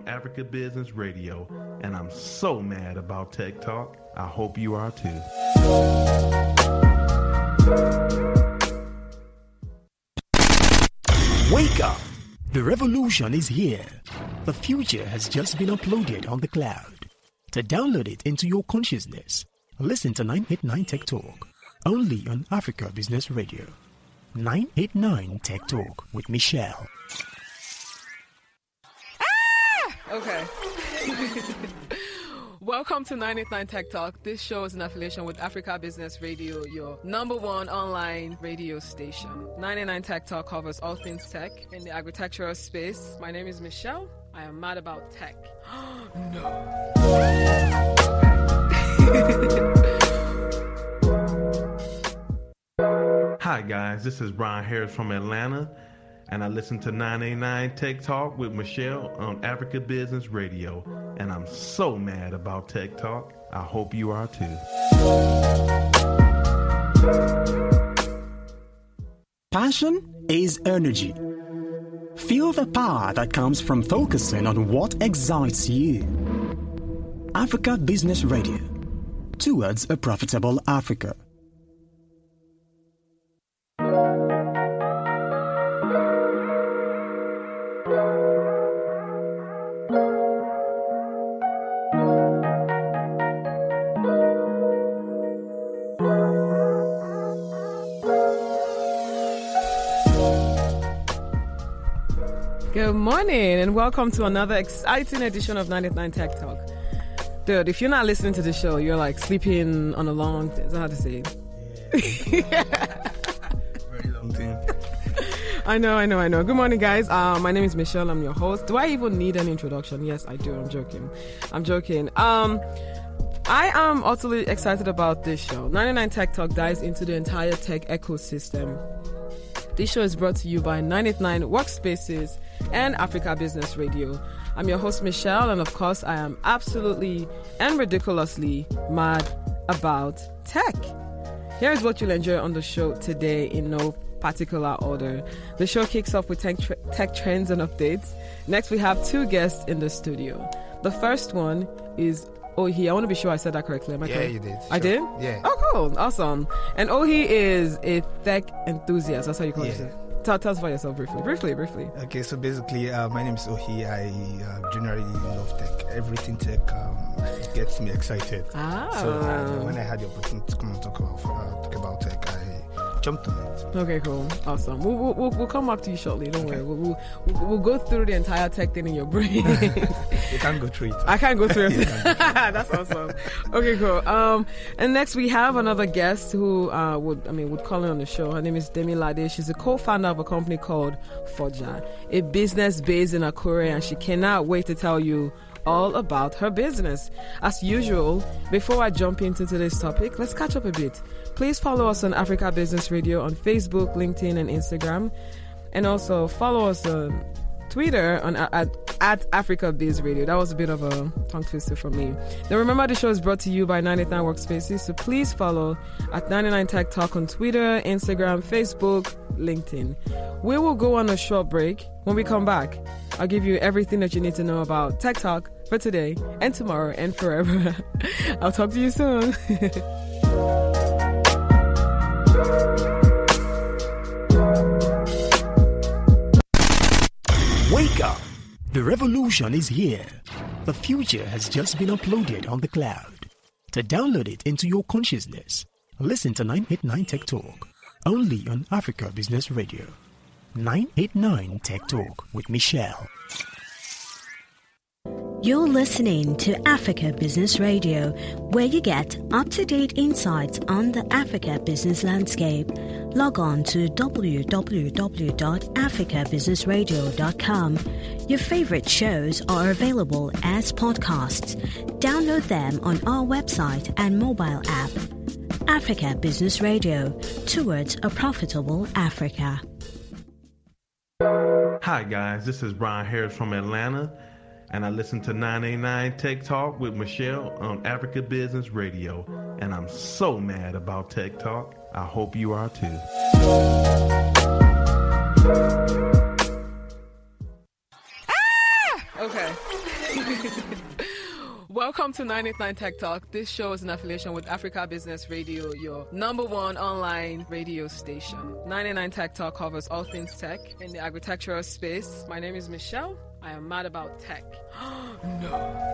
Africa Business Radio, and I'm so mad about Tech Talk. I hope you are too. Wake up! The revolution is here. The future has just been uploaded on the cloud. To download it into your consciousness, listen to 989 Tech Talk, only on Africa Business Radio. 989 Tech Talk with Michelle. Okay. Welcome to 989 Tech Talk. This show is in affiliation with Africa Business Radio, your number one online radio station. 989 Tech Talk covers all things tech in the agricultural space. My name is Michelle. I am mad about tech. No. Hi guys, this is Brian Harris from Atlanta, and I listen to 989 Tech Talk with Michelle on Africa Business Radio, and I'm so mad about Tech Talk. I hope you are too. Passion is energy. Feel the power that comes from focusing on what excites you. Africa Business Radio, towards a profitable Africa. Good morning and welcome to another exciting edition of 989 Tech Talk. Dude, if you're not listening to the show, you're like sleeping on a long... Is that how to say it? Yeah. Very long time. I know. Good morning, guys. My name is Michelle. I'm your host. Do I even need an introduction? Yes, I do. I'm joking. I am utterly excited about this show. 989 Tech Talk dives into the entire tech ecosystem. This show is brought to you by 989 Workspaces and Africa Business Radio. I'm your host, Michelle, and of course, I am absolutely and ridiculously mad about tech. Here's what you'll enjoy on the show today in no particular order. The show kicks off with tech trends and updates. Next, we have two guests in the studio. The first one is Ohi. I want to be sure I said that correctly. Am I correct? You did. Sure. I did? Yeah. Oh, cool. Awesome. And Ohi is a tech enthusiast. That's how you call yourself. Tell us about yourself briefly. Okay, so basically, my name is Ohi. I generally love tech. Everything tech gets me excited. So when I had the opportunity to come and talk about tech, I jumped on it. Okay, cool. Awesome. We'll come back to you shortly. Don't worry. We'll go through the entire tech thing in your brain. You can't go through it. I can't go through it. That's awesome. Okay, cool. And next we have another guest who would call in on the show. Her name is Demi Lade. She's a co-founder of a company called Forja, a business based in Akure, and she cannot wait to tell you all about her business. As usual, before I jump into today's topic, let's catch up a bit. Please follow us on Africa Business Radio on Facebook, LinkedIn, and Instagram. And also follow us on Twitter at Africa Biz Radio. That was a bit of a tongue twister from me. Now remember, the show is brought to you by 989 Workspaces, so please follow at 99 Tech Talk on Twitter, Instagram, Facebook, LinkedIn. We will go on a short break. When we come back, I'll give you everything that you need to know about Tech Talk for today and tomorrow and forever. I'll talk to you soon. Wake up! The revolution is here. The future has just been uploaded on the cloud. To download it into your consciousness, listen to 989 Tech Talk, only on Africa Business Radio. 989 Tech Talk with Michelle. You're listening to Africa Business Radio, where you get up-to-date insights on the Africa business landscape. Log on to www.africabusinessradio.com. Your favorite shows are available as podcasts. Download them on our website and mobile app. Africa Business Radio, towards a profitable Africa. Hi guys, this is Brian Harris from Atlanta, and I listen to 989 Tech Talk with Michelle on Africa Business Radio, and I'm so mad about Tech Talk. I hope you are too. Okay. Okay. Welcome to 989 Tech Talk. This show is in affiliation with Africa Business Radio, your #1 online radio station. 989 Tech Talk covers all things tech in the agricultural space. My name is Michelle. I am mad about tech. No.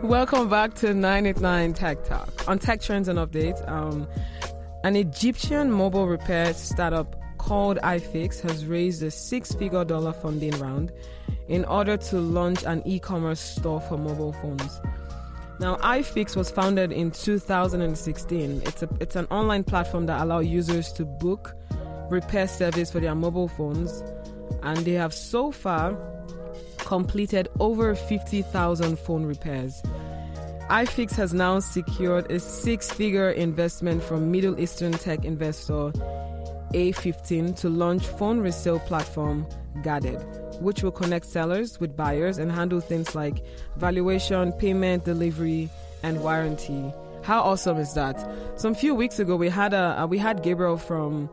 Welcome back to 989 Tech Talk. On Tech Trends and Updates, an Egyptian mobile repair startup called iFix has raised a six-figure dollar funding round in order to launch an e-commerce store for mobile phones. Now, iFix was founded in 2016. It's an online platform that allows users to book repair service for their mobile phones, and they have so far completed over 50,000 phone repairs. iFix has now secured a six-figure investment from Middle Eastern tech investor A15 to launch phone resale platform Guarded, which will connect sellers with buyers and handle things like valuation, payment, delivery, and warranty. How awesome is that? Some few weeks ago, we had Gabriel from.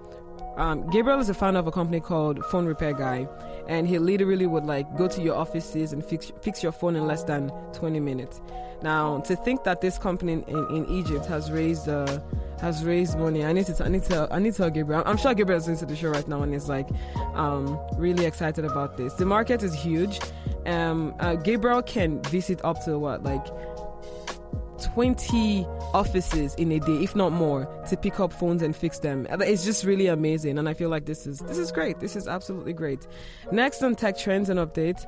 Gabriel is the founder of a company called Phone Repair Guy, and he literally would go to your offices and fix your phone in less than 20 minutes. Now, to think that this company in Egypt has raised money, I need to tell Gabriel. I'm sure Gabriel is into the show right now and is really excited about this. The market is huge. Gabriel can visit up to 20 offices in a day, if not more, to pick up phones and fix them. It's just really amazing, and I feel like this is great. This is absolutely great. Next on Tech Trends and Updates,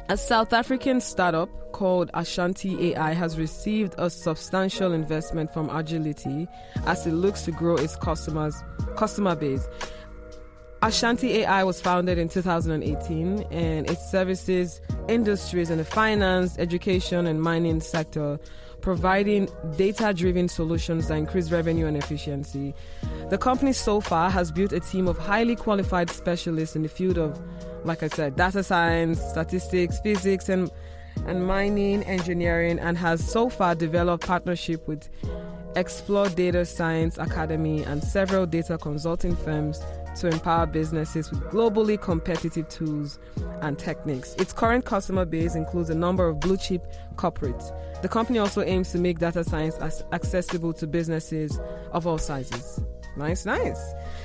a South African startup called Ashanti AI has received a substantial investment from Agility as it looks to grow its customer base. Ashanti AI was founded in 2018, and it services industries in the finance, education, and mining sector, providing data-driven solutions that increase revenue and efficiency. The company so far has built a team of highly qualified specialists in the field of, like I said, data science, statistics, physics, and mining engineering, and has so far developed partnership with Explore Data Science Academy and several data consulting firms to empower businesses with globally competitive tools and techniques. Its current customer base includes a number of blue-chip corporates. The company also aims to make data science accessible to businesses of all sizes. Nice.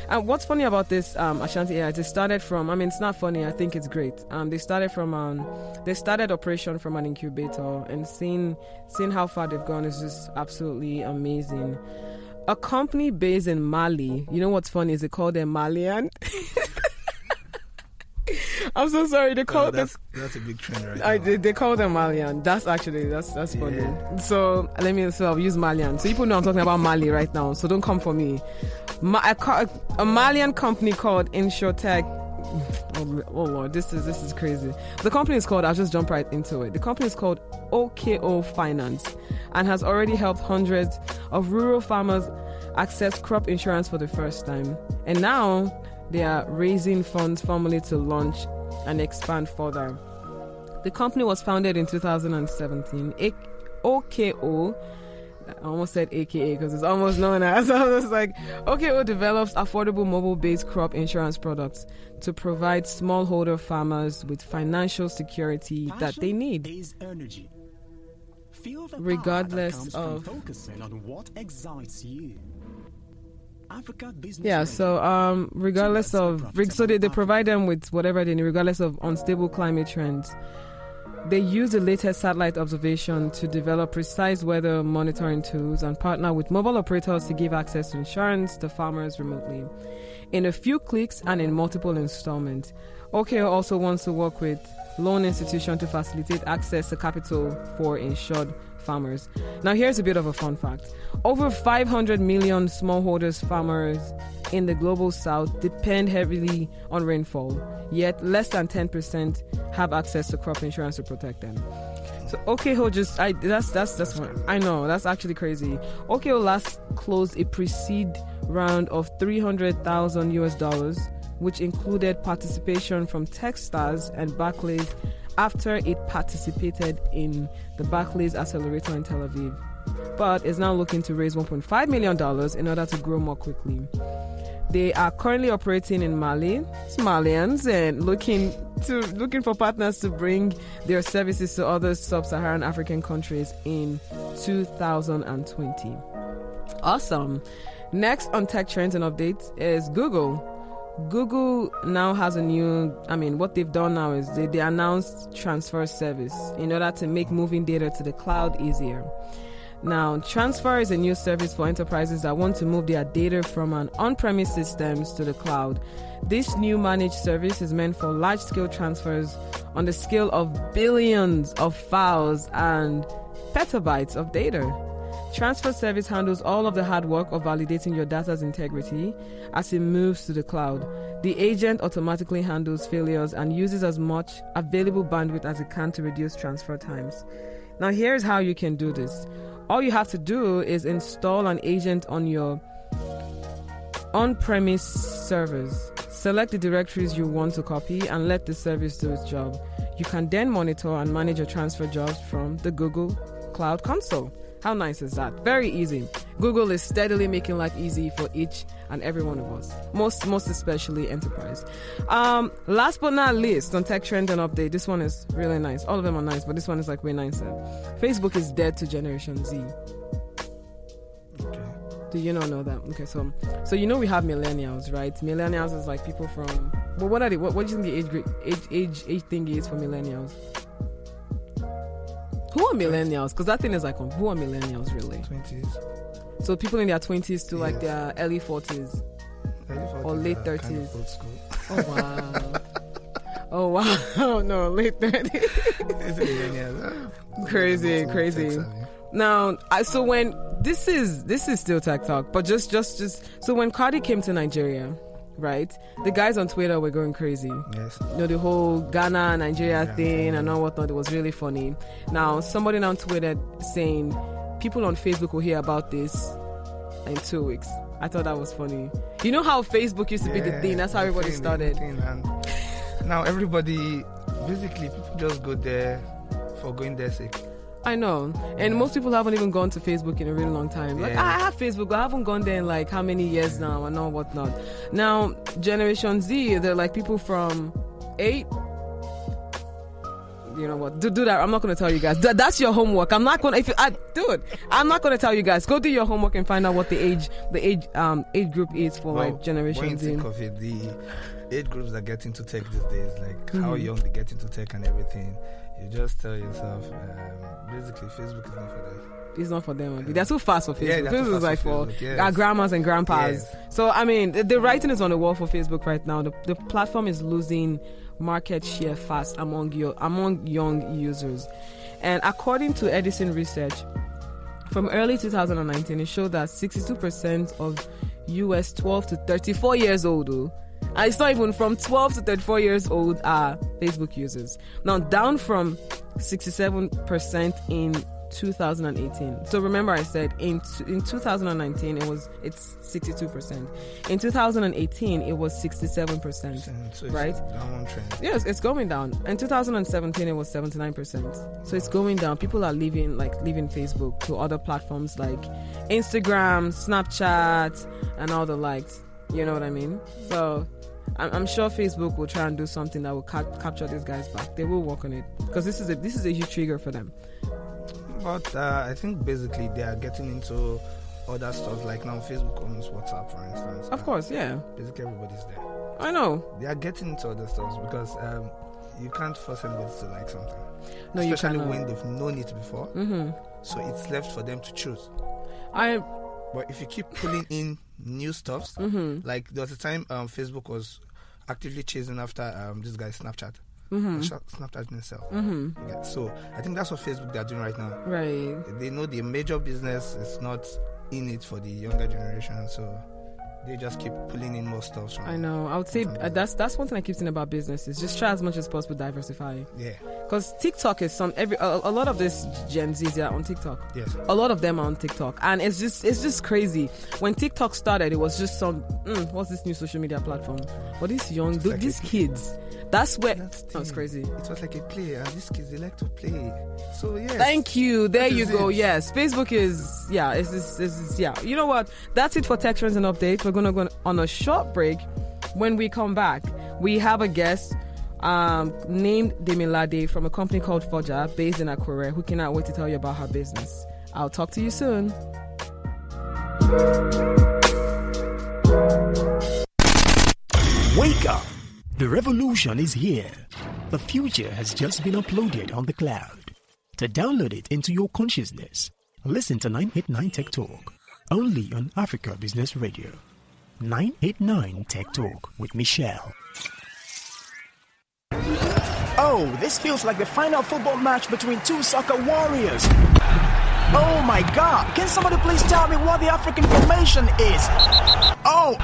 And what's funny about this Ashanti AI, it started from, it's not funny, I think it's great. They started operation from an incubator, and seeing how far they've gone is just absolutely amazing. A company based in Mali, you know what's funny is they call them Malian. I'm so sorry. They call that's a big trend right now. They call them Malian. That's funny. Yeah. So I'll use Malian. So people know I'm talking about Mali right now. So don't come for me. A Malian company called Insurtech. Oh Lord, this is crazy. The company is called. I'll just jump right into it. The company is called OKO Finance, and has already helped hundreds of rural farmers access crop insurance for the first time. And now they are raising funds formally to launch and expand further. The company was founded in 2017. OKO, I almost said AKA because it's almost known as. I was like, OKO develops affordable mobile-based crop insurance products to provide smallholder farmers with financial security that they need, regardless of focusing on what excites you. Regardless of, so they provide them with whatever they need, regardless of unstable climate trends. They use the latest satellite observation to develop precise weather monitoring tools and partner with mobile operators to give access to insurance to farmers remotely, in a few clicks and in multiple installments. OKO also wants to work with loan institutions to facilitate access to capital for insured farmers. Now, here's a bit of a fun fact. Over 500 million smallholders farmers in the global south depend heavily on rainfall, yet less than 10% have access to crop insurance to protect them. So OKO that's one. I know, that's actually crazy. OKO last closed a pre-seed round of $300,000, which included participation from Techstars and Barclays after it participated in the Barclays Accelerator in Tel Aviv, but is now looking to raise $1.5 million in order to grow more quickly. They are currently operating in Mali, Somalians, and looking for partners to bring their services to other sub-Saharan African countries in 2020. Awesome. Next on Tech Trends and Updates is Google. Google now has what they've done now is they announced transfer service in order to make moving data to the cloud easier. Now, Transfer is a new service for enterprises that want to move their data from an on-premise systems to the cloud. This new managed service is meant for large-scale transfers on the scale of billions of files and petabytes of data. Transfer service handles all of the hard work of validating your data's integrity as it moves to the cloud. The agent automatically handles failures and uses as much available bandwidth as it can to reduce transfer times. Now, here's how you can do this. All you have to do is install an agent on your on-premise servers. Select the directories you want to copy and let the service do its job. You can then monitor and manage your transfer jobs from the Google Cloud Console. How nice is that? Very easy. Google is steadily making life easy for each and every one of us, most especially enterprise. Last but not least, on Tech Trend and Update, this one is really nice. All of them are nice, but this one is like way nicer. Facebook is dead to Generation Z. Okay. Do you not know that? Okay, so we have millennials, right? Millennials is like people from. Well, what are they? What do you think the age thing is for millennials? Who are millennials? Because that thing is like, who are millennials really? 20s. So people in their 20s to like their early 40s. Or late 30s. Kind of old school. Oh wow. Oh wow. Oh no, late 30s. It's millennials. Crazy. Now, so when this is still Tech Talk, but just so when Cardi came to Nigeria, right? The guys on Twitter were going crazy. Yes. The whole Ghana, Nigeria thing and all whatnot. It was really funny. Now, somebody on Twitter saying people on Facebook will hear about this in 2 weeks. I thought that was funny. You know how Facebook used to be the thing? That's how everybody started. And now everybody, basically, people just go there for going their sake. I know. And most people haven't even gone to Facebook in a really long time. Like, I have Facebook, but I haven't gone there in like how many years now and all whatnot. Now, Generation Z, they're like people from 8. You know what? Do that. I'm not going to tell you guys. That's your homework. I'm not going to, I'm not going to tell you guys. Go do your homework and find out what the age group is for like Generation Z. When you think of it, the age groups that get into tech these days, like how young they get into tech and everything, you just tell yourself, basically, Facebook is not for them. It's not for them. They're too fast for Facebook. Yeah, Facebook is like for our grandmas and grandpas. Yes. So, I mean, the writing is on the wall for Facebook right now. The platform is losing market share fast among young users. And according to Edison Research, from early 2019, it showed that 62% of US 12 to 34 years old, and it's not even from 12 to 34 years old, are Facebook users. Now, down from 67% in 2018. So remember I said in 2019 it's 62%. In 2018 it was 67%. So right? Down trend. Yes, it's going down. In 2017 it was 79%. So it's going down. People are leaving Facebook to other platforms like Instagram, Snapchat, and all the likes. You know what I mean? So I'm sure Facebook will try and do something that will capture these guys back. They will work on it because this is a huge trigger for them. But I think basically they are getting into other stuff, like now Facebook owns WhatsApp, for instance. Of course, yeah. Basically everybody's there. I know. They are getting into other stuff because you can't force anybody to like something. No, especially you cannot. when they've known it before. Mm-hmm. So it's left for them to choose. But if you keep pulling in new stuffs, like there was a time Facebook was actively chasing after this guy Snapchat. Snapchat himself. Yeah, so I think that's what Facebook they're doing right now. Right. They know the major business is not in it for the younger generation, so they just keep pulling in more stuff. I know. I would say that's one thing I keep saying about business is just try as much as possible to diversify. Yeah. Because TikTok is a lot of this Gen Zs are on TikTok. Yes. A lot of them are on TikTok, and it's just crazy. When TikTok started, it was just some what's this new social media platform? But these kids. That's where it's crazy. It was like a play, and these kids, they like to play. So yes. Thank you. There you go. Yes, Facebook is You know what? That's it for Tech Trends and Updates. We're gonna go on a short break. When we come back, we have a guest named Demilade from a company called Forja, based in Akure, who cannot wait to tell you about her business. I'll talk to you soon. Wake up! The revolution is here. The future has just been uploaded on the cloud. To download it into your consciousness, listen to 989 Tech Talk, only on Africa Business Radio. 989 Tech Talk with Michelle. Oh, this feels like the final football match between two soccer warriors. Oh my God, can somebody please tell me what the African formation is? Oh,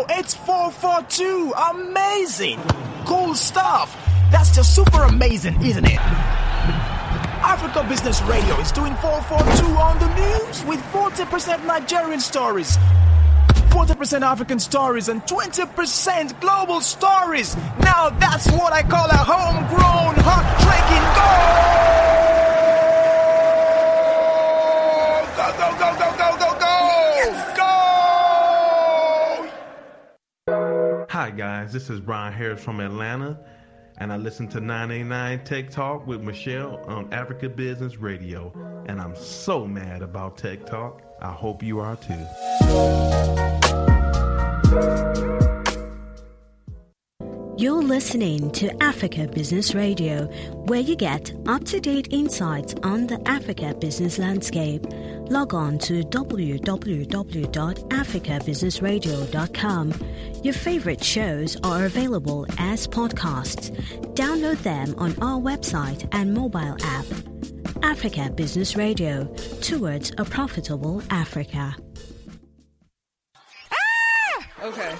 it's 4-4-2. Amazing. Cool stuff. That's just super amazing, isn't it? Africa Business Radio is doing 4-4-2 on the news with 40% Nigerian stories, 40% African stories, and 20% global stories. Now that's what I call a homegrown, heart-breaking goal! Go, go, go, go, go, go, go! Yes. Go! Hi guys, this is Brian Harris from Atlanta, and I listen to 989 Tech Talk with Michelle on Africa Business Radio, and I'm so mad about Tech Talk. I hope you are too. You're listening to Africa Business Radio, where you get up-to-date insights on the Africa business landscape. Log on to www.africabusinessradio.com. Your favorite shows are available as podcasts. Download them on our website and mobile app. Africa Business Radio, towards a profitable Africa. Okay.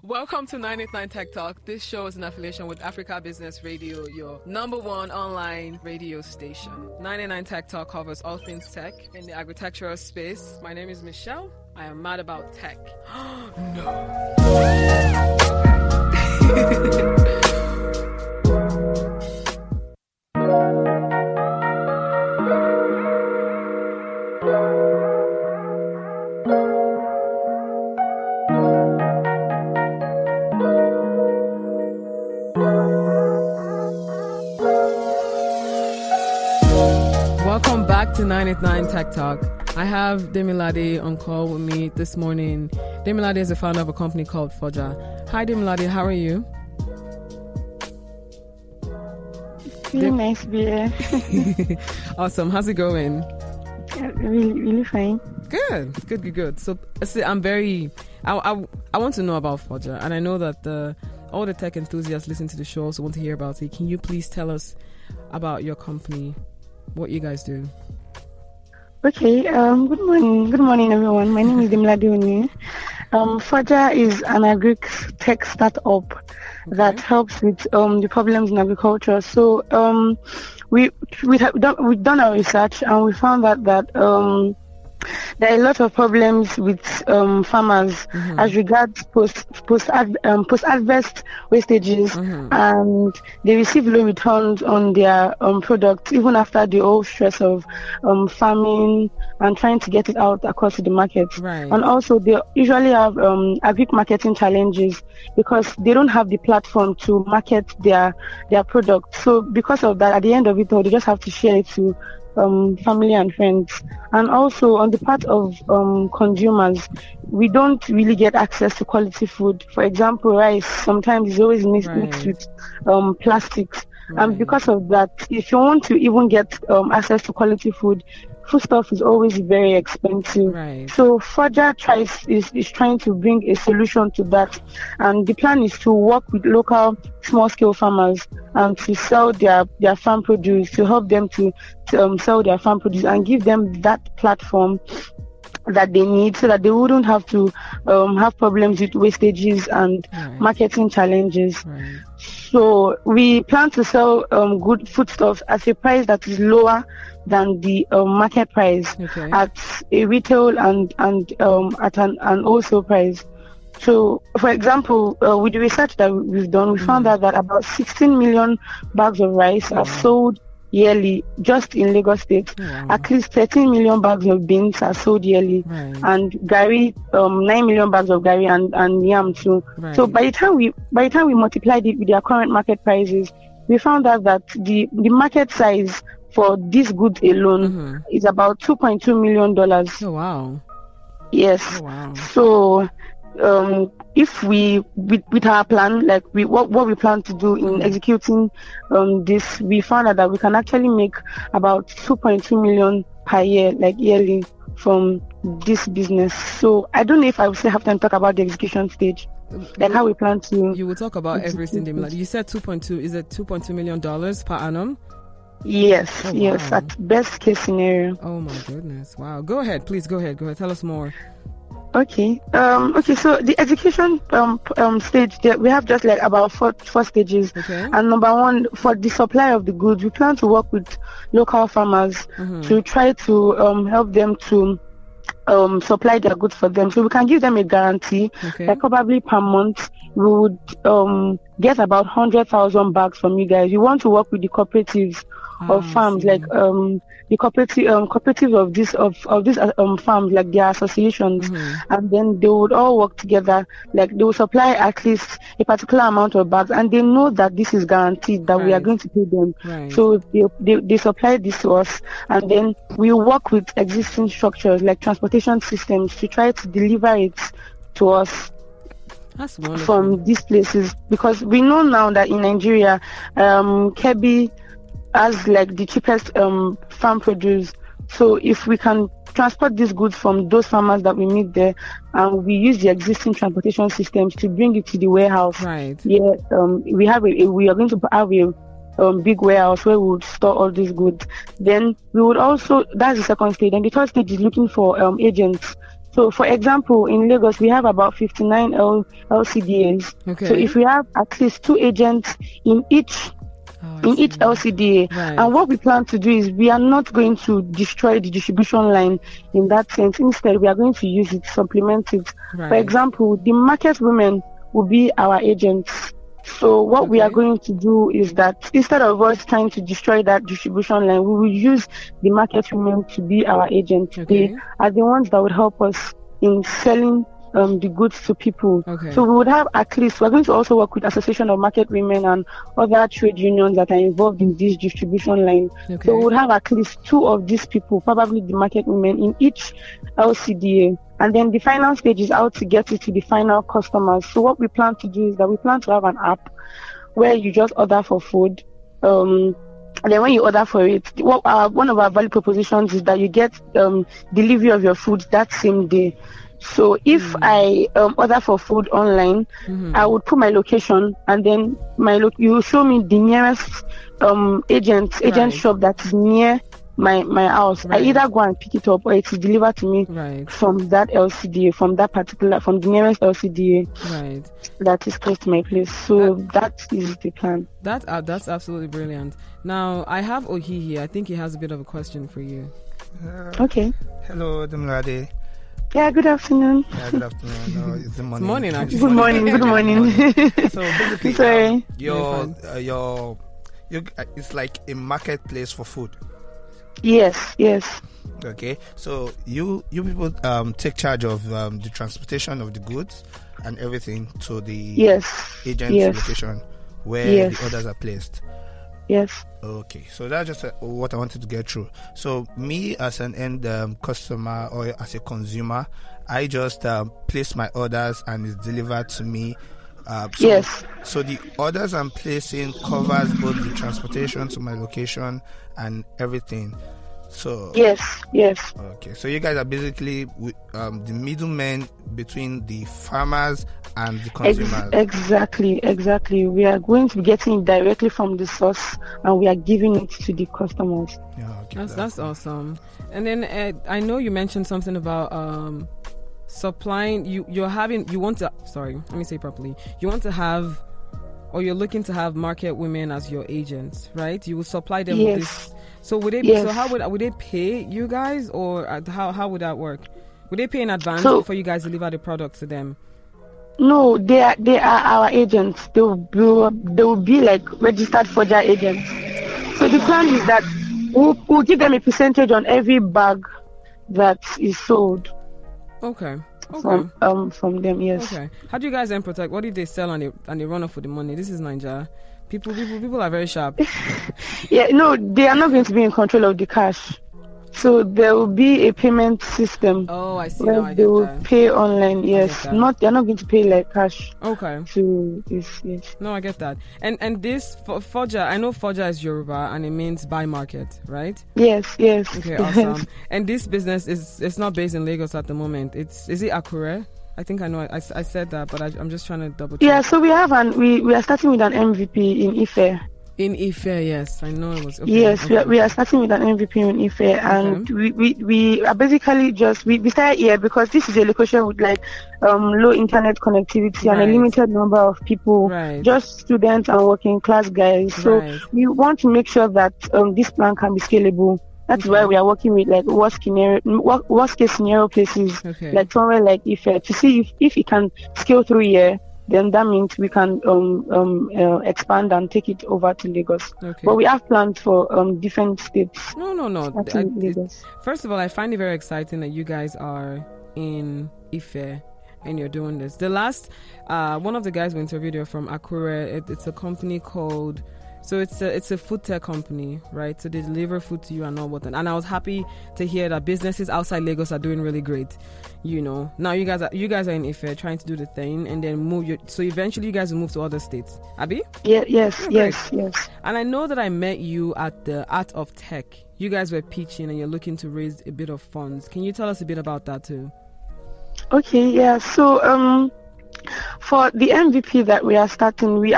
Welcome to 989 Tech Talk. This show is in affiliation with Africa Business Radio, your number one online radio station. 989 Tech Talk covers all things tech in the agricultural space. My name is Michelle. I am mad about tech. No. Welcome back to 989 Tech Talk. I have Demilade on call with me this morning. Demilade is the founder of a company called Forja. Hi Demilade, how are you? Really nice to be here. Awesome. How's it going? Really fine. Good. So I want to know about Forja, and I know that all the tech enthusiasts listening to the show also want to hear about it. Can you please tell us about your company, what you guys do? Okay, good morning everyone. My name is Demilade Oni. Forja is an agri-tech startup that helps with the problems in agriculture. So we've done our research, and we found that there are a lot of problems with farmers as regards post-harvest wastages, and they receive low returns on their products even after the whole stress of farming and trying to get it out across the market. Right. And also they usually have agri marketing challenges because they don't have the platform to market their products. So because of that, at the end of it all, they just have to share it to family and friends. And also on the part of consumers, we don't really get access to quality food. For example, rice sometimes is always mixed with plastics. Right. And because of that, if you want to even get access to quality foodstuff is always very expensive. Right. So Forja is trying to bring a solution to that, and the plan is to work with local small-scale farmers and to sell their farm produce, to help them to sell their farm produce and give them that platform that they need, so that they wouldn't have to have problems with wastages and marketing challenges. Right. So we plan to sell good foodstuffs at a price that is lower than the market price at a retail and at an wholesale price. So, for example, with the research that we've done, we found out that about 16 million bags of rice are sold yearly just in Lagos State. At least 13 million bags of beans are sold yearly, and garri, 9 million bags of garri and yam too. So by the time we multiplied it with their current market prices, we found out that the market size for this goods alone is about $2.2 million. Oh wow! Yes. Oh, wow. So if we with our plan, like what we plan to do in executing this, we found out that we can actually make about 2.2 million per year, like yearly, from this business. So I don't know if I will still have time to talk about the execution stage, like how we plan to. You will talk about everything. You said 2.2. Is it $2.2 million per annum? Yes, yes, at best case scenario. Oh my goodness! Wow. Go ahead, please. Go ahead. Tell us more. Okay. So the execution stage, we have just like about four stages. And number one, for the supply of the goods, we plan to work with local farmers to try to help them to supply their goods for them. So we can give them a guarantee that probably per month we would get about 100,000 bags from you guys. We want to work with the cooperatives of farms, like the cooperatives of these farms, like their associations, and then they would all work together. Like they will supply at least a particular amount of bags, and they know that this is guaranteed that we are going to pay them. So they supply this to us, and then we work with existing structures like transportation systems to try to deliver it to us. That's wonderful. From these places, because we know now that in Nigeria, Kebbi has like the cheapest farm produce. So if we can transport these goods from those farmers that we meet there, and we use the existing transportation systems to bring it to the warehouse. We are going to have a big warehouse where we would store all these goods. Then we would also, that's the second stage. And the third stage is looking for agents. So, for example, in Lagos, we have about 59 LCDAs. So if we have at least 2 agents in each LCDA, and what we plan to do is we are not going to destroy the distribution line in that sense. Instead, we are going to use it, supplement it. For example, the market women will be our agents. So what we are going to do is that instead of us trying to destroy that distribution line, we will use the market women to be our agents. They are the ones that would help us in selling the goods to people. So we would have at least, we're going to also work with Association of Market Women and other trade unions that are involved in this distribution line. So we would have at least 2 of these people, probably the market women, in each LCDA. And then the final stage is how to get it to the final customers. So what we plan to do is that we plan to have an app where you just order for food. And then when you order for it, one of our value propositions is that you get delivery of your food that same day. So if I order for food online, I would put my location, and then you show me the nearest agent shop that is near my house. I either go and pick it up, or it is delivered to me from that LCDA, from the nearest LCDA that is close to my place. So that is the plan. That's absolutely brilliant. Now I have Ohi here. I think he has a bit of a question for you. Okay. Hello, Demilade. Yeah, good afternoon. Yeah, good afternoon. No, it's the morning. It's morning, actually. Good morning. So basically, sorry. It's like a marketplace for food. Yes. Okay, so you people take charge of the transportation of the goods and everything to the agent's location where the orders are placed. Yes. Okay, so that's just what I wanted to get through. So me as an end customer or as a consumer, I just place my orders and it's delivered to me. So the orders I'm placing covers both the transportation to my location and everything. So Yes. okay, so you guys are basically the middlemen between the farmers and the consumers. Exactly. We are going to be getting it directly from the source, and we are giving it to the customers. Yeah, okay, That's awesome. And then I know you mentioned something about supplying. You want to have, or you're looking to have market women as your agents, right? You will supply them with this. So would they? Yes. So how would they pay you guys, or how would that work? Would they pay in advance before you guys deliver the product to them? No, they are our agents. They will be like registered Forger agents. So the plan is that we'll give them a percentage on every bag that is sold. Okay. From them, yes. Okay. How do you guys then protect? What if they sell and they run off with the money? This is Nigeria. People are very sharp. Yeah, no, they are not going to be in control of the cash. So there will be a payment system. Oh, I see. Where I they get will that. pay online. Yes, They're not going to pay like cash. Okay. To this, yes. No, I get that. And this Forger, I know Forger is Yoruba and it means buy market, right? Yes. Okay, awesome. And this business it's not based in Lagos at the moment. Is it Akure? I think I know. I said that, but I'm just trying to double check. Yeah, so we have we are starting with an MVP in Ife. In Ife, yes, I know it was. Okay, yes, okay. We are starting with an MVP in Ife, and we are basically we started here because this is a location with like low internet connectivity and a limited number of people, just students and working class guys. So we want to make sure that this plan can be scalable. That's why we are working with like worst case scenario places, like somewhere like Ife, to see if it can scale through here. Then that means we can expand and take it over to Lagos. Okay. But we have plans for different states. No. First of all, I find it very exciting that you guys are in Ife and you're doing this. The last one of the guys we interviewed are from Akure. It's a company called. So it's a food tech company, right? So they deliver food to you and all whatnot. And I was happy to hear that businesses outside Lagos are doing really great. You know, now you guys are in Ife trying to do the thing and then so eventually you guys will move to other states. Abi? Yeah, yes. And I know that I met you at the Art of Tech. You guys were pitching and you're looking to raise a bit of funds. Can you tell us a bit about that too? Okay, yeah. So for the MVP that we are starting, we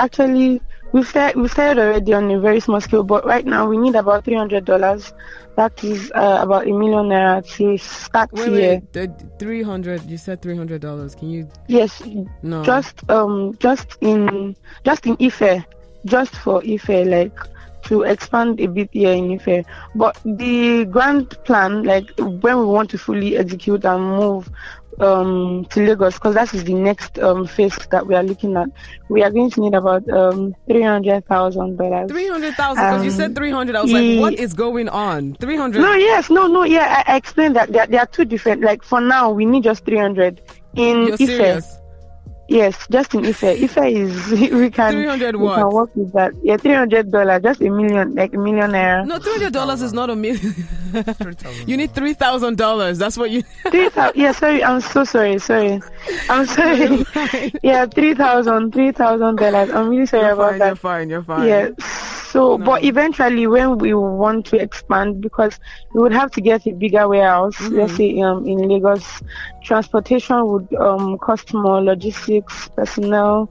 started already on a very small scale, but right now we need about $300. That is about $1 million to start here. Wait, 300. You said $300. Can you? Yes. No. Just in Ife, just for Ife, like to expand a bit here in Ife. But the grand plan, like when we want to fully execute and move to Lagos, because that is the next phase that we are looking at. We are going to need about $300,000. $300,000? Because you said 300. I was like, what is going on? 300? No. Yeah, I explained that there are two different. Like for now, we need just 300 in You're Ife. Serious? Yes, just in Ife. Ife is we can 300 we can work with that. Yeah, $300, just $1 million, like $1 million. No, $300 is not $1 million. You need $3,000. That's what you. 3,000. Yeah, sorry. I'm so sorry. I'm sorry. Yeah, $3,000. I'm really sorry about that. You're fine. Yeah. So, but eventually, when we want to expand, because we would have to get a bigger warehouse, let's say in Lagos, transportation would cost more, logistics, personnel.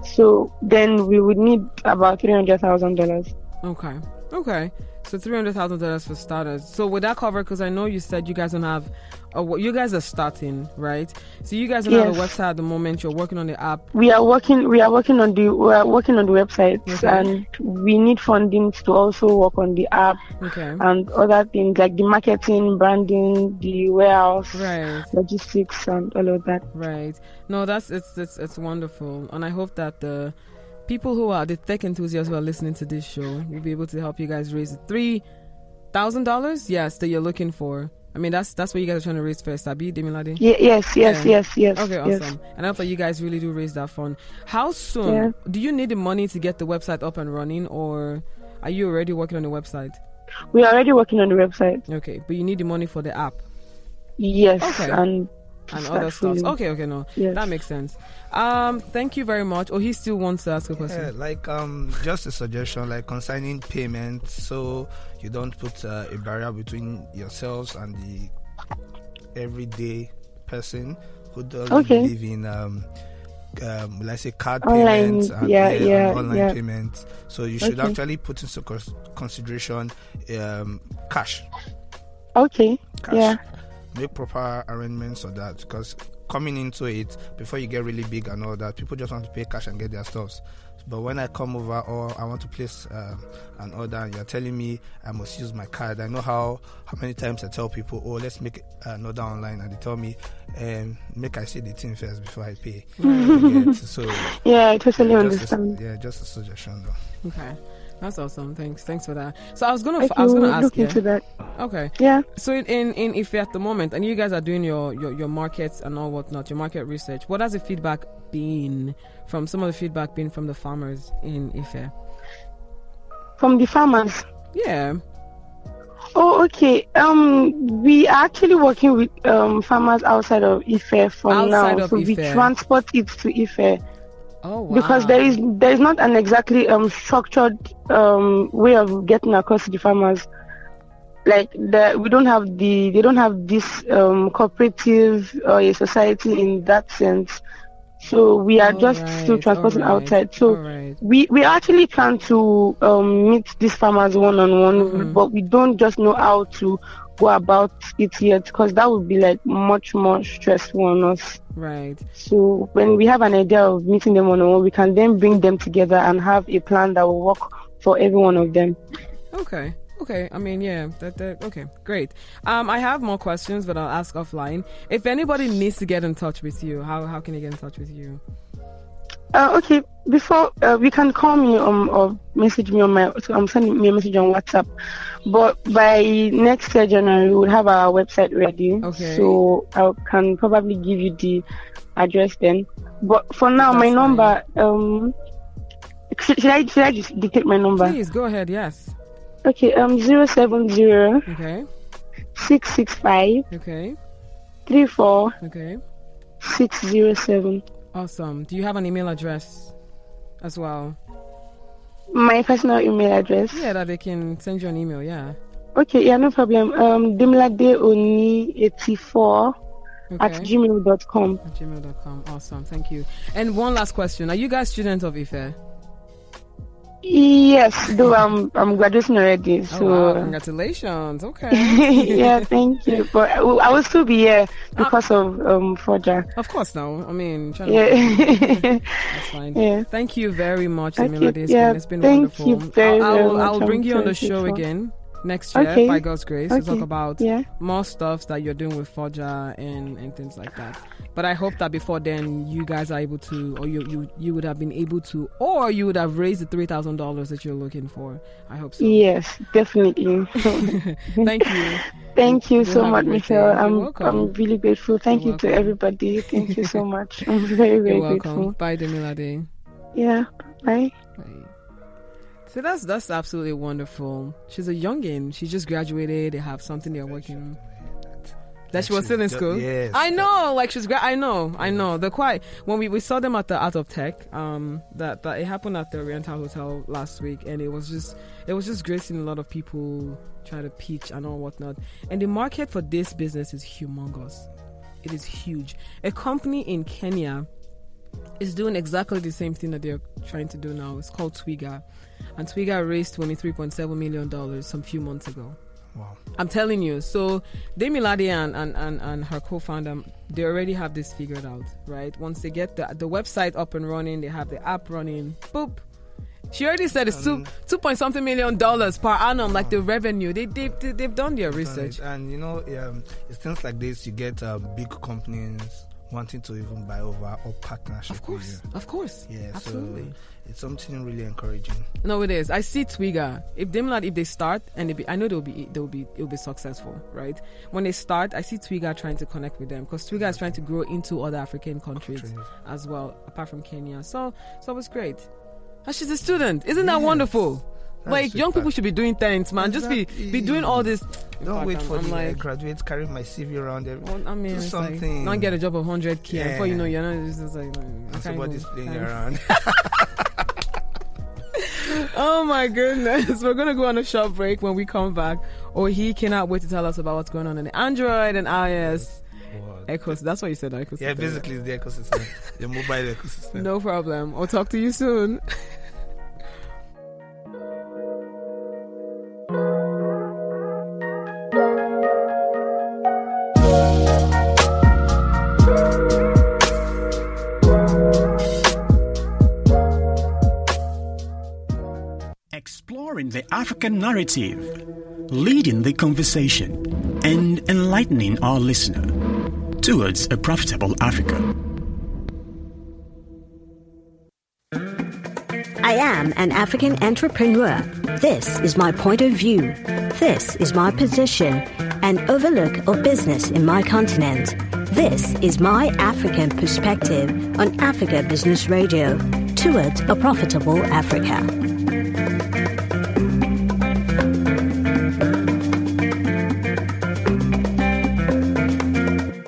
So then we would need about $300,000. Okay. So $300,000 for starters. So would that cover? Because I know you said you guys don't have. You guys are starting, right? So you guys don't have a website at the moment. You're working on the app. We are working on the website, and we need funding to also work on the app and other things like the marketing, branding, the warehouse, logistics, and all of that. Right. No, it's wonderful, and I hope that the people who are the tech enthusiasts who are listening to this show will be able to help you guys raise $3,000. Yes, that you're looking for. I mean, that's what you guys are trying to raise first, Abi, Demilade? Yes. Okay, awesome. Yes. And I hope that you guys really do raise that fund. How soon? Do you need the money to get the website up and running, or are you already working on the website? We are already working on the website. Okay, but you need the money for the app. Yes, and to and start other stuff. fully. Okay, no, Yes. that makes sense. Thank you very much. Oh, he still wants to ask a question. Yeah, like just a suggestion, like concerning payments, so you don't put a barrier between yourselves and the everyday person who doesn't believe in let's say card Online, payments and, and online yeah. payments. So you should actually put into consideration cash. Okay. Cash. Yeah. Make proper arrangements for that, because coming into it, before you get really big and all that, people just want to pay cash and get their stuffs. But when I come over or I want to place an order and you're telling me I must use my card, I know how many times I tell people, oh, let's make an order online, and they tell me, make I see the thing first before I pay. So yeah, I totally understand. Just a suggestion though. Okay. That's awesome. Thanks for that. So I was gonna Okay, ask look you. into that. Okay. Yeah. So in Ife at the moment, and you guys are doing your markets and all whatnot, your market research. What has the feedback been from the farmers in Ife? From the farmers. Yeah. Oh, okay. We are actually working with farmers outside of Ife for Outside now. of So we Ife. transport it to Ife. Oh, wow. Because there is not an exactly structured way of getting across to the farmers. Like they don't have this cooperative or a society in that sense. So we are still transporting outside. So we actually trying to meet these farmers one-on-one, but we don't just know how to go about it yet, because that would be like much more stressful on us. Right. So when we have an idea of meeting them one-on-one, we can then bring them together and have a plan that will work for every one of them. Okay. I mean, yeah. Okay. Great. I have more questions, but I'll ask offline. If anybody needs to get in touch with you, how can they get in touch with you? Okay. Before we can call me or message me on my. So I'm sending me a message on WhatsApp. But by next year January, we will have our website ready. Okay. So I can probably give you the address then. But for now, my number. Should I just dictate my number? Please go ahead. Yes. Okay. 070. Okay. 665. Okay. 34. Okay. 607. Awesome. Do you have an email address as well? My personal email address. Yeah, that they can send you an email. Yeah. Okay. Yeah, no problem. Demiladeoni84 at gmail.com. At gmail.com. Awesome. Thank you. And one last question: are you guys students of Ife? Yes, though I'm graduating already. So wow, congratulations. Okay. Yeah, thank you. But I will still be here because of Forja. Of course, now. I mean, that's fine. Yeah. Thank you very much, Okay. Demilade. It's been thank wonderful. You very much. I'll bring you on the show again next year, by God's grace, to talk about more stuff that you're doing with Forja and things like that. But I hope that before then you guys are able to, or you would have been able to, or you would have raised the $3,000 that you're looking for. I hope so. Yes, definitely. Thank you. Thank you so much, Michelle. I'm really grateful. Thank you to everybody. Thank you so much. I'm very, very grateful. Bye, Demilade. Yeah. Bye. So that's absolutely wonderful. She's a youngin. She just graduated. They have something they're working on. That she was still in school. Yes. I know, like I know. They're quite. When we saw them at the Art of Tech, that it happened at the Oriental Hotel last week, and it was just great seeing a lot of people try to pitch and all whatnot. And the market for this business is humongous. It is huge. A company in Kenya is doing exactly the same thing that they're trying to do now. It's called Twiga, and Twiga raised $23.7 million some few months ago. Wow. I'm telling you. So Demilade and her co-founder, they already have this figured out, right? Once they get the website up and running, they have the app running, boop. She already said it's $2.something million per annum, like the revenue. They've done their research. And it's things like this. You get big companies wanting to even buy over or partnership. Of course. Yeah, absolutely. So it's something really encouraging. No, it is. I see Twiga. If they start, and I know it'll be successful, right? When they start, I see Twiga trying to connect with them, because Twiga is trying to grow into other African countries as well, apart from Kenya. So it's great. And she's a student. Isn't that wonderful? Like, young people should be doing things, man. Exactly. Just be doing all this. Don't wait for the graduate, carrying my CV around. I mean, do something. Not get a job of 100K. Yeah. Before you know, you're not just like. Somebody's playing around. Oh my goodness. We're going to go on a short break. When we come back, he cannot wait to tell us about what's going on in the Android and iOS ecosystem. That's what you said, ecosystem. Yeah, basically it's the ecosystem. The mobile ecosystem. No problem. I'll talk to you soon. Exploring the African narrative, leading the conversation, and enlightening our listener towards a profitable Africa. I am an African entrepreneur. This is my point of view. This is my position and overlook of business in my continent. This is my African perspective on Africa Business Radio towards a profitable Africa.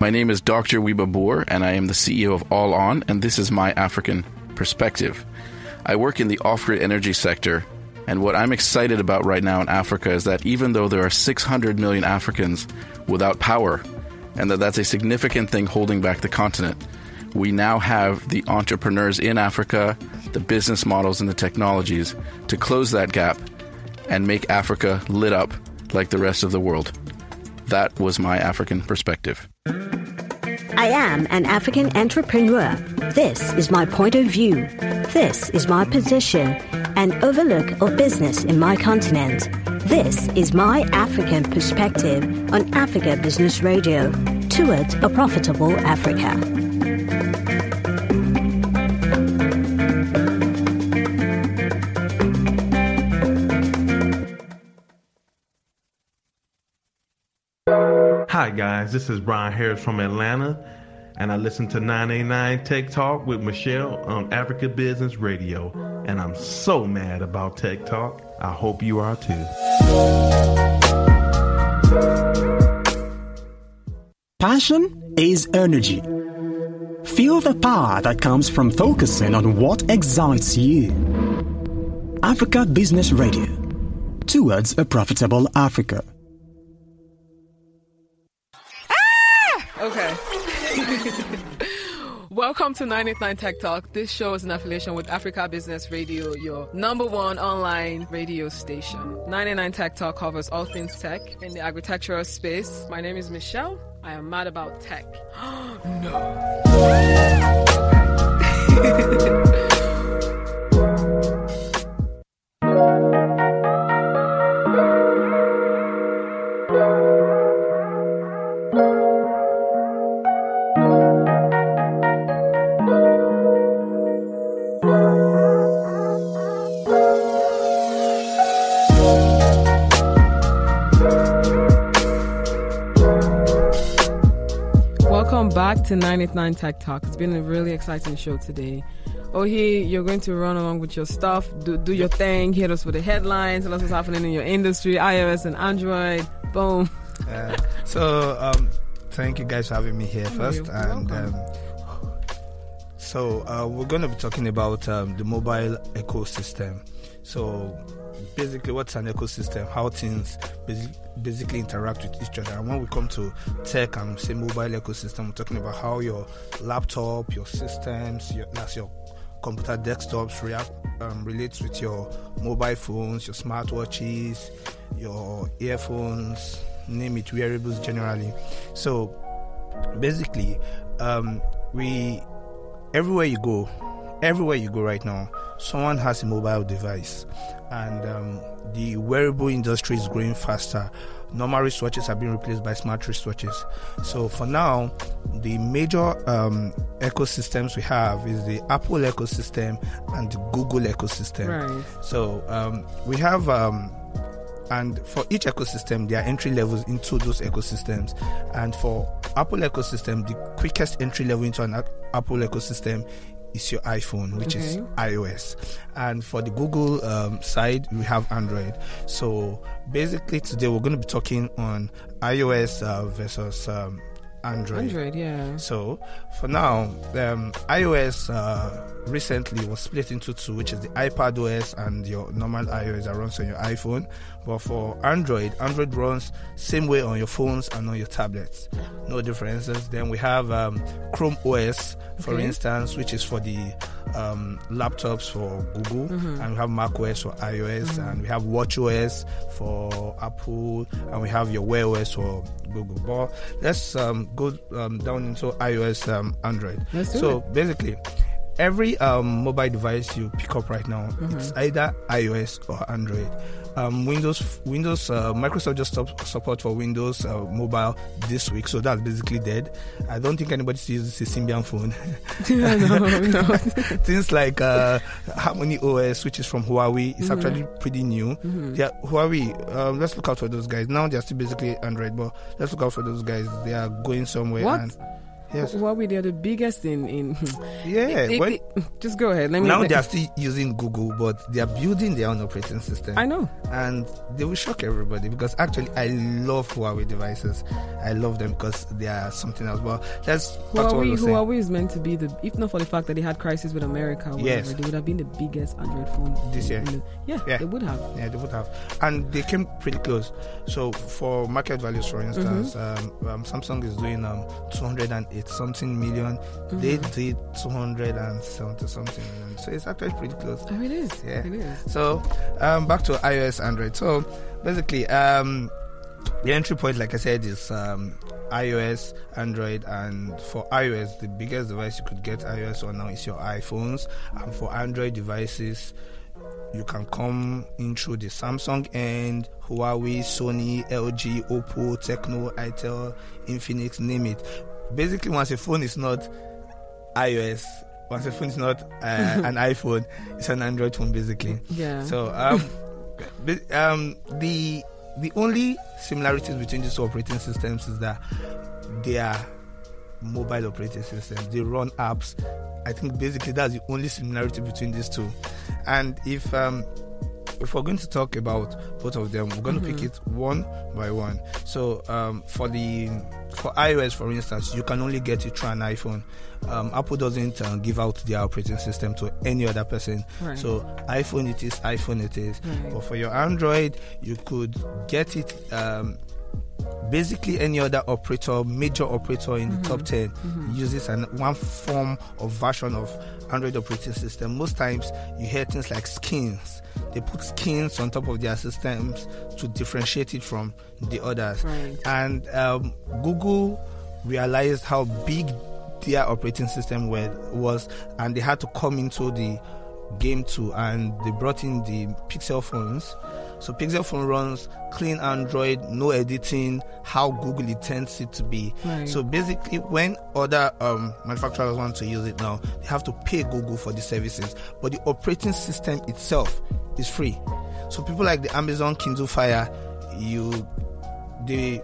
My name is Dr. Wiba Boer, and I am the CEO of All On, and this is my African perspective. I work in the off-grid energy sector, and what I'm excited about right now in Africa is that even though there are 600 million Africans without power, and that's a significant thing holding back the continent, we now have the entrepreneurs in Africa, the business models and the technologies to close that gap and make Africa lit up like the rest of the world. That was my African perspective. I am an African entrepreneur. This is my point of view. This is my position and overlook of business in my continent. This is my African perspective on Africa Business Radio towards a profitable Africa. Hi guys, this is Brian Harris from Atlanta, and I listen to 989 Tech Talk with Michelle on Africa Business Radio, and I'm so mad about Tech Talk. I hope you are too. Passion is energy. Feel the power that comes from focusing on what excites you. Africa Business Radio, towards a profitable Africa. Okay. Welcome to 989 Tech Talk. This show is an affiliation with Africa Business Radio, your #1 online radio station. 989 Tech Talk covers all things tech in the agricultural space. My name is Michelle. I am mad about tech. No. Back to 989 Tech Talk. It's been a really exciting show today. You're going to run along with your stuff, do your thing, hit us with the headlines, tell us what's happening in your industry, iOS and Android. Boom. Thank you guys for having me here first. And we're going to be talking about the mobile ecosystem. So basically, what's an ecosystem? How things basically interact with each other. And when we come to tech and say mobile ecosystem, we're talking about how your laptop, your systems, your computer desktops relates with your mobile phones, your smartwatches, your earphones, name it, wearables generally. So basically, everywhere you go right now, someone has a mobile device, and the wearable industry is growing faster. Normal wristwatches are being replaced by smart wristwatches. So for now, the major ecosystems we have is the Apple ecosystem and the Google ecosystem. Right. So we have, and for each ecosystem, there are entry levels into those ecosystems. And for Apple ecosystem, the quickest entry level into an Apple ecosystem is your iPhone, which is iOS. And for the Google side, we have Android. So basically today we're going to be talking on iOS versus Android. Yeah. So for now, iOS recently was split into two, which is the iPadOS and your normal iOS that runs on your iPhone. But for Android runs same way on your phones and on your tablets. No differences. Then we have Chrome OS, for instance, which is for the laptops for Google, and we have macOS for iOS, and we have watchOS for Apple, and we have your Wear OS for Google. But let's go down into iOS, Android. So basically, every mobile device you pick up right now, it's either iOS or Android. Microsoft just stopped support for Windows Mobile this week, so that's basically dead. I don't think anybody still uses a Symbian phone. No. Things like Harmony OS, which is from Huawei, is actually pretty new. Yeah, Huawei, let's look out for those guys. Now they're still basically Android, but let's look out for those guys. They are going somewhere. What? And yes. Huawei, they're the biggest in yeah. Just go ahead. They're still using Google, but they are building their own operating system. I know. And they will shock everybody, because actually I love Huawei devices. I love them because they are something else. But that's Huawei is meant to be if not for the fact that they had crisis with America, they would have been the biggest Android phone this year. They would have. Yeah, they would have. And they came pretty close. So for market values, for instance, Samsung is doing 208 something million. They did 270 something million. So it's actually pretty close. Oh, it is. Yeah. It is. So back to iOS, Android. So basically, the entry point, like I said, is iOS, Android, and for iOS, the biggest device you could get iOS on now is your iPhones, and for Android devices, you can come in through the Samsung end, Huawei, Sony, LG, Oppo, Tecno, Itel, Infinix, name it. Basically, once a phone is not iOS, once a phone is not an iPhone, it's an Android phone, basically. Yeah. So the only similarities between these two operating systems is that they are mobile operating systems. They run apps. I think basically that's the only similarity between these two. And if we're going to talk about both of them, we're going to pick it one by one. So for iOS, for instance, you can only get it through an iPhone. Apple doesn't give out their operating system to any other person. Right. So iPhone it is. Right. But for your Android, you could get it basically any other major operator in the top 10 uses one form of version of Android operating system. Most times you hear things like skins. They put skins on top of their systems to differentiate it from the others. Right. And Google realized how big their operating system was, and they had to come into the game too, and they brought in the Pixel phones. So Pixel phone runs clean Android, no editing, how Google intends it to be. Right. So basically, when other manufacturers want to use it now, they have to pay Google for the services, but the operating system itself is free. So people like the Amazon Kindle Fire, they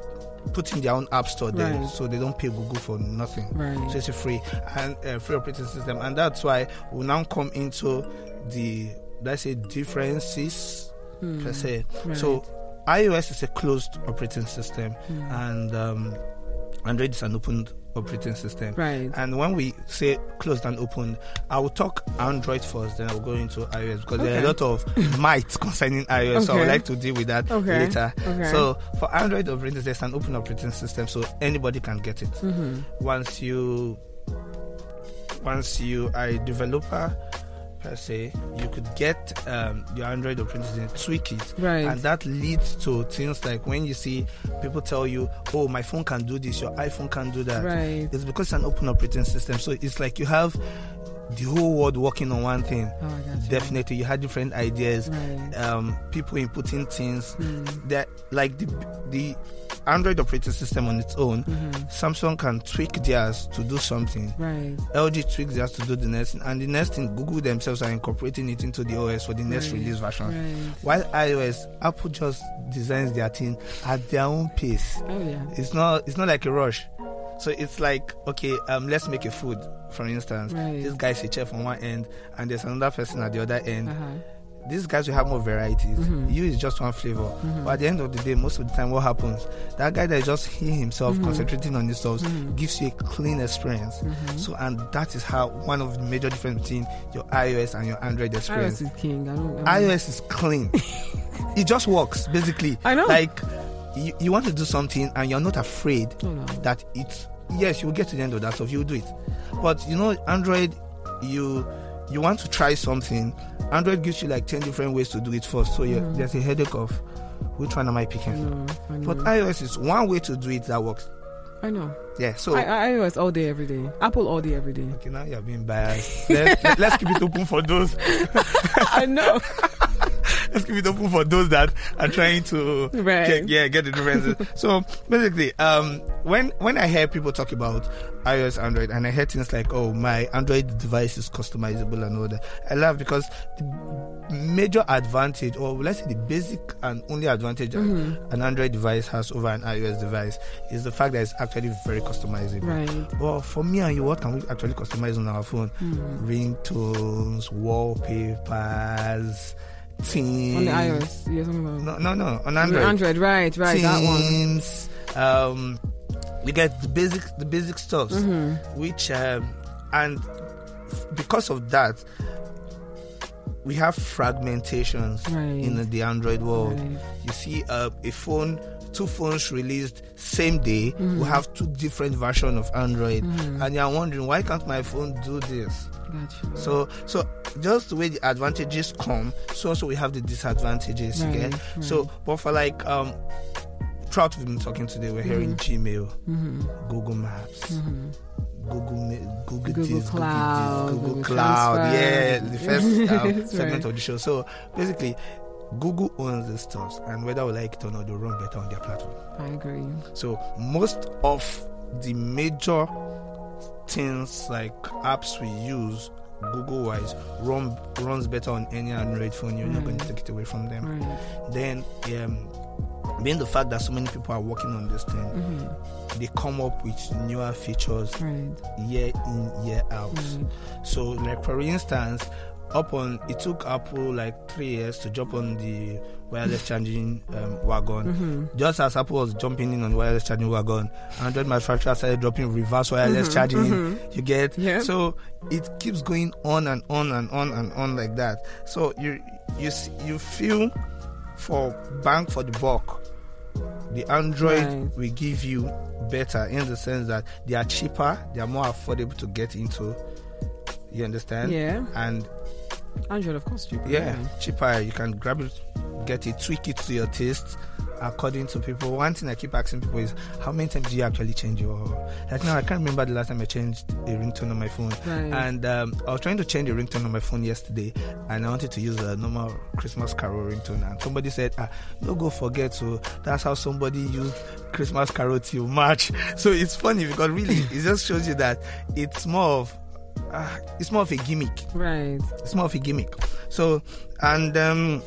put in their own app store there, so they don't pay Google for nothing. Right. So it's a free operating system, and that's why we now come into the, let's say, differences per se. Right. So iOS is a closed operating system, and Android is an open operating system. Right. And when we say closed and open, I will talk Android first, then I will go into iOS, because there are a lot of myths concerning iOS, so I would like to deal with that later. Okay. So for Android operating system, it's an open operating system, so anybody can get it. Once you are a developer per se, you could get your Android operating system, tweak it, and that leads to things like when you see people tell you, oh, my phone can do this, your iPhone can do that. It's because it's an open operating system, so it's like you have the whole world working on one thing. Definitely, you had different ideas, people inputting things that, like the Android operating system on its own, Samsung can tweak theirs to do something. LG tweaks theirs to do the next thing, and the next thing, Google themselves are incorporating it into the OS for the next release version. While iOS, Apple just designs their thing at their own pace. It's not like a rush. So it's like, okay, let's make a food, for instance. Right. This guy's a chef on one end, and there's another person at the other end. These guys will have more varieties. You is just one flavor. But at the end of the day, most of the time, what happens? That guy that is just he himself concentrating on his stuff gives you a clean experience. So, and that is how one of the major difference between your iOS and your Android experience. iOS is king. iOS is clean. It just works, basically. I know. Like, you want to do something and you're not afraid that yes, you'll get to the end of that stuff, you'll do it. But, Android, you want to try something, Android gives you like 10 different ways to do it first. So there's a headache of which one am I picking? I know. But iOS is one way to do it that works. I know. Yeah, so iOS all day, every day. Apple all day, every day. Okay, now you're being biased. Let's keep it open for those. I know. Let's keep it open for those that are trying to get the differences. So basically, when I hear people talk about iOS, Android, and I hear things like, "Oh, my Android device is customizable" and all that, I laugh because the major advantage, or let's say the basic and only advantage an Android device has over an iOS device is the fact that it's actually very customizable. Right. Well, for me and you, what can we actually customize on our phone? Ringtones, wallpapers, themes. On the iOS, you're talking about? No, on Android. Android, right, themes, that one. You get the basic stuff, which and because of that, we have fragmentations in the Android world. Right. You see, two phones released same day will have two different versions of Android, and you're wondering, why can't my phone do this? Gotcha. So just the way the advantages come, so also we have the disadvantages. You get so, but for like throughout we've been talking today, we're hearing Gmail, Google Maps, Google Cloud, Google Cloud. Yeah, the first segment of the show. So basically, Google owns the stuff, and whether we like it or not, they run better on their platform. I agree. So most of the major things like apps we use, Google-wise, runs better on any Android phone. You're not going to take it away from them. Right. Then, being the fact that so many people are working on this thing, they come up with newer features year in, year out. So, like for instance, it took Apple like 3 years to jump on the wireless charging wagon. Just as Apple was jumping in on the wireless charging wagon, Android manufacturers started dropping reverse wireless charging. You get? Yeah. So it keeps going on and on and on and on like that. So you feel for bang for the buck, the Android will give you better in the sense that they are cheaper, they are more affordable to get into. You understand? Yeah. And Android, of course, cheaper. Yeah, cheaper. You can grab it, get it, tweak it to your taste according to people. One thing I keep asking people is, how many times do you actually change your... Like now, I can't remember the last time I changed a ringtone on my phone. Right. And I was trying to change a ringtone on my phone yesterday, and I wanted to use a normal Christmas Carol ringtone. And somebody said, don't go forget. So that's how somebody used Christmas Carol till March. So it's funny because really, it just shows you that it's more of a gimmick. Right. It's more of a gimmick. So, and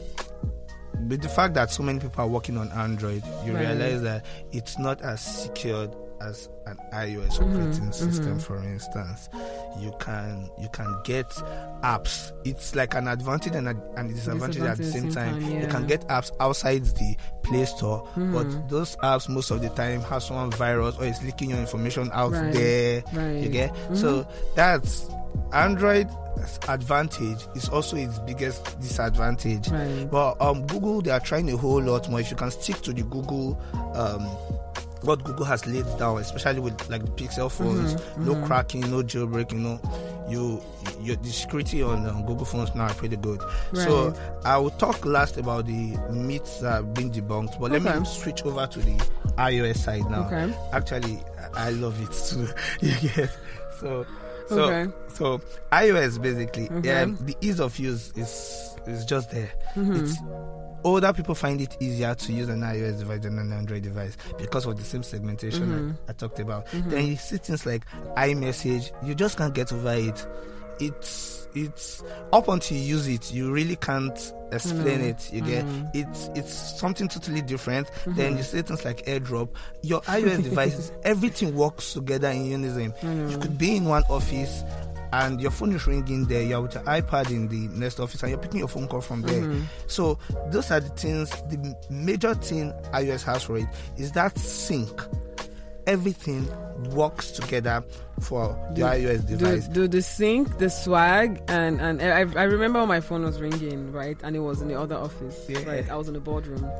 with the fact that so many people are working on Android, you realize that it's not as secured as an iOS operating system. For instance, you can get apps. It's like an advantage and a disadvantage at the same time. You can get apps outside the Play Store, but those apps most of the time have some virus or is leaking your information out there. You get? So that's Android advantage is also its biggest disadvantage. But Google, they are trying a whole lot more. If you can stick to the Google what Google has laid down, especially with like the Pixel phones, no cracking, no jailbreaking, the security on Google phones now are pretty good. So I will talk last about the myths that have been debunked, but let me switch over to the iOS side now. Actually, I love it too. You get so iOS basically, the ease of use is just there. It's older people find it easier to use an iOS device than an Android device because of the same segmentation I talked about. Then you see things like iMessage, you just can't get over it. it's up until you use it, you really can't explain it. You get it's something totally different. Then you say things like AirDrop. Your iOS devices, everything works together in unison. You could be in one office and your phone is ringing there, you're with your iPad in the next office and you're picking your phone call from there. So those are the things. The major thing iOS has for it is that sync. Everything works together for the iOS device. The sync, the swag, and I remember when my phone was ringing, right, and it was in the other office, right? I was in the boardroom,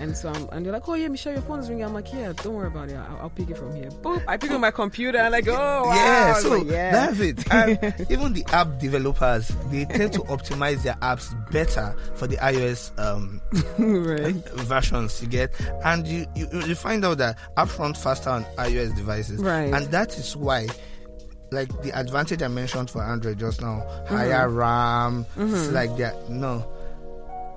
and so and they're like, "Oh yeah, Michelle, your phone is ringing." I'm like, "Yeah, don't worry about it. I'll pick it from here." Boop! I pick up my computer and I go, "Oh wow!" Yeah, so that's it. And even the app developers, they tend to optimize their apps better for the iOS versions. You get, and you find out that apps run faster on iOS devices, right? And that is why, like the advantage I mentioned for Android just now, higher RAM, it's like that. No,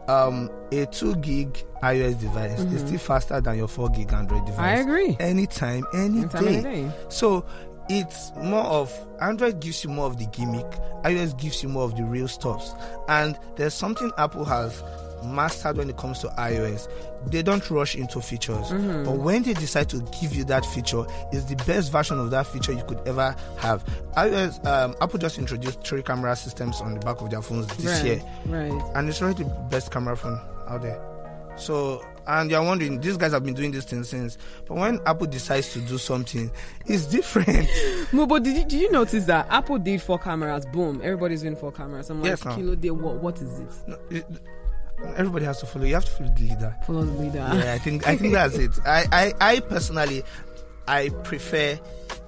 a 2 gig iOS device is still faster than your 4 gig Android device. I agree. Anytime, any day. So it's more of Android gives you more of the gimmick, iOS gives you more of the real stuff. And there's something Apple has mastered when it comes to iOS. They don't rush into features, but when they decide to give you that feature, it's the best version of that feature you could ever have. iOS, Apple just introduced 3 camera systems on the back of their phones this year, and it's already the best camera phone out there. So, and you're wondering, these guys have been doing this thing since, but when Apple decides to do something, it's different. No, but did you notice that Apple did 4 cameras? Boom, everybody's doing 4 cameras. I'm like, Kilo, what is it? No, everybody has to follow. You have to follow the leader. Follow the leader. Yeah, I think that's it. I personally, I prefer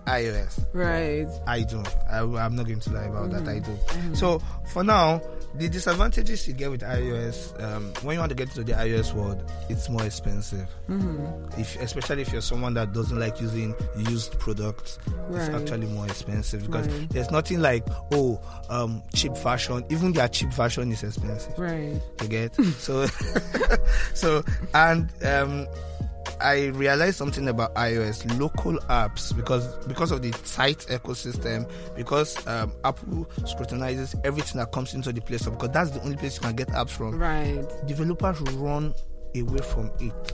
iOS. Right. I do. I'm not going to lie about that. I do. So for now, the disadvantages you get with iOS, when you want to get into the iOS world, it's more expensive. Especially if you're someone that doesn't like using used products, it's actually more expensive because there's nothing like cheap version. Even their cheap version is expensive. Right. You get so and I realized something about iOS local apps because of the tight ecosystem, because Apple scrutinizes everything that comes into the Play Store, because that's the only place you can get apps from. Right. Developers run away from it.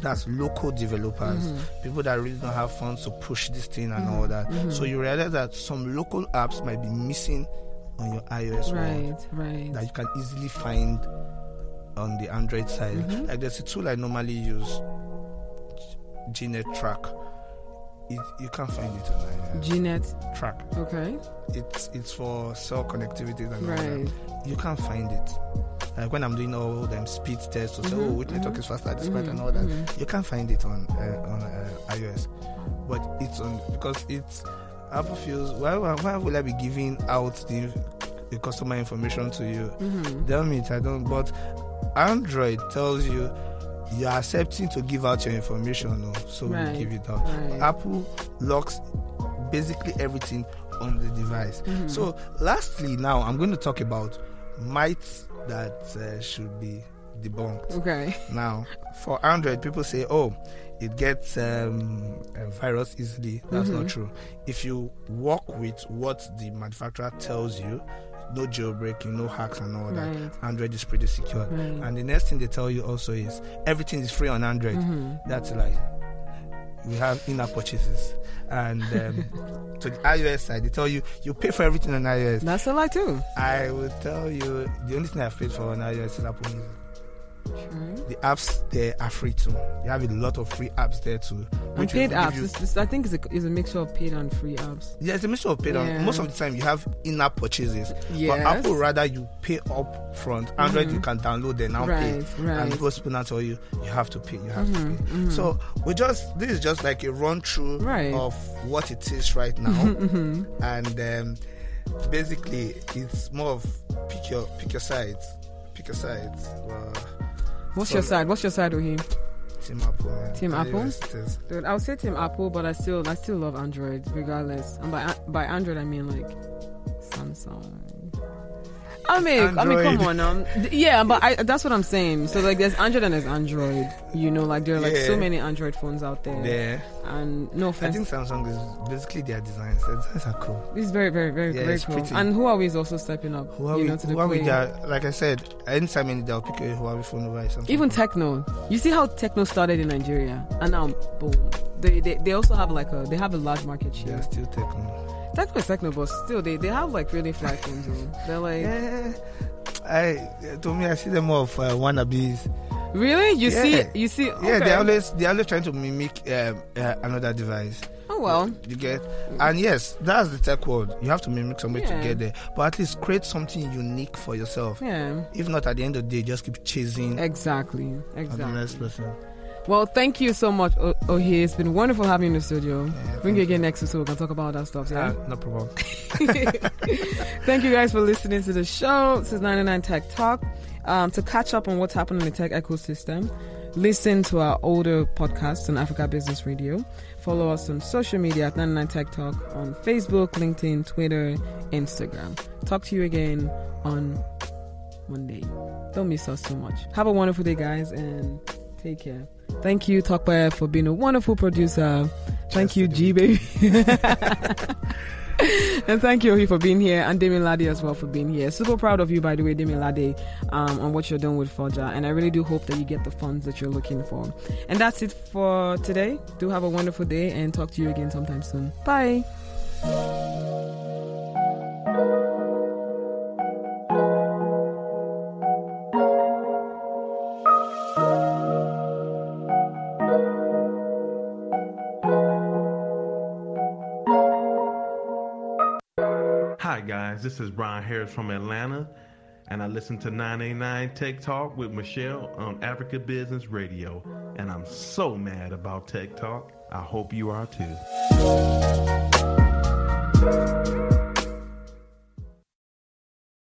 That's local developers, people that really don't have funds to push this thing and all that. So you realize that some local apps might be missing on your iOS world that you can easily find on the Android side. Like there's a tool I normally use, Gnet Track. You can't find it on Gnet Track. Okay. It's for cell connectivity and all that. You can't find it. Like when I'm doing all them speed tests to say, which network is faster, this part and all that, you can't find it on iOS. But it's on, because it's Apple feels, why will I be giving out the customer information to you? Damn it, I don't. But Android tells you you're accepting to give out your information, so we'll give it out. Apple locks basically everything on the device. So lastly, now I'm going to talk about myths that should be debunked. Okay. Now, for Android, people say, it gets a virus easily. That's not true. If you work with what the manufacturer tells you, no jailbreaking, no hacks and all that, Android is pretty secure. And the next thing they tell you also is everything is free on Android. That's a lie. We have in-app purchases. And to the iOS side, they tell you pay for everything on iOS. That's a lie too. I will tell you, the only thing I've paid for on iOS is Apple Music. The apps there are free too. You have a lot of free apps there too. And paid apps, I think it's a mixture of paid and free apps. Yeah, it's a mixture of paid and most of the time you have in-app purchases. But Apple, rather you pay up front. Android you can download and now pay. And most people now tell you have to pay. You have to pay. So this is just like a run through of what it is right now. And basically it's more of pick your sides. Pick your sides. What's your side, Ohim? Team Apple, man. Team Apple? Dude, I would say Team Apple, but I still love Android regardless. And by Android I mean like Samsung. I mean, come on. Yeah, but that's what I'm saying. So like, there's Android and there's Android. You know, like there are like so many Android phones out there. Yeah. And no offense. I think Samsung is basically their designs. Their designs are cool. It's very, very, very, very cool. Pretty. And Huawei is also stepping up. Huawei, like I said, anytime they'll pick a Huawei phone over something. Even Tecno. You see how Tecno started in Nigeria, and now boom. They also have they have a large market share. Yeah, still Tecno. Tecno is Tecno, but still they have like really fly phones. They're like, to me, I see them more of wannabes. Really? You see? Okay. Yeah, they're always trying to mimic another device. Oh well, you get, and yes, that's the tech world. You have to mimic somebody to get there, but at least create something unique for yourself. Yeah. If not, at the end of the day, just keep chasing. Exactly. The next person. Well, thank you so much, Ohi. It's been wonderful having you in the studio. Bring you again next week so we can talk about that stuff. Yeah, no problem. Thank you guys for listening to the show. This is 99 Tech Talk. To catch up on what's happening in the tech ecosystem, listen to our older podcasts on Africa Business Radio. Follow us on social media at 99 Tech Talk on Facebook, LinkedIn, Twitter, Instagram. Talk to you again on Monday. Don't miss us so much. Have a wonderful day, guys, and take care. Thank you, Tokwe, for being a wonderful producer. Thank you, G Baby. And thank you, Ohi, for being here, and Demi Lade as well for being here. Super proud of you, by the way, Demi Lade, on what you're doing with Foja. And I really do hope that you get the funds that you're looking for. And that's it for today. Do have a wonderful day, and talk to you again sometime soon. Bye. Hi guys, this is Brian Harris from Atlanta, and I listen to 989 Tech Talk with Michelle on Africa Business Radio, and I'm so mad about Tech Talk. I hope you are too.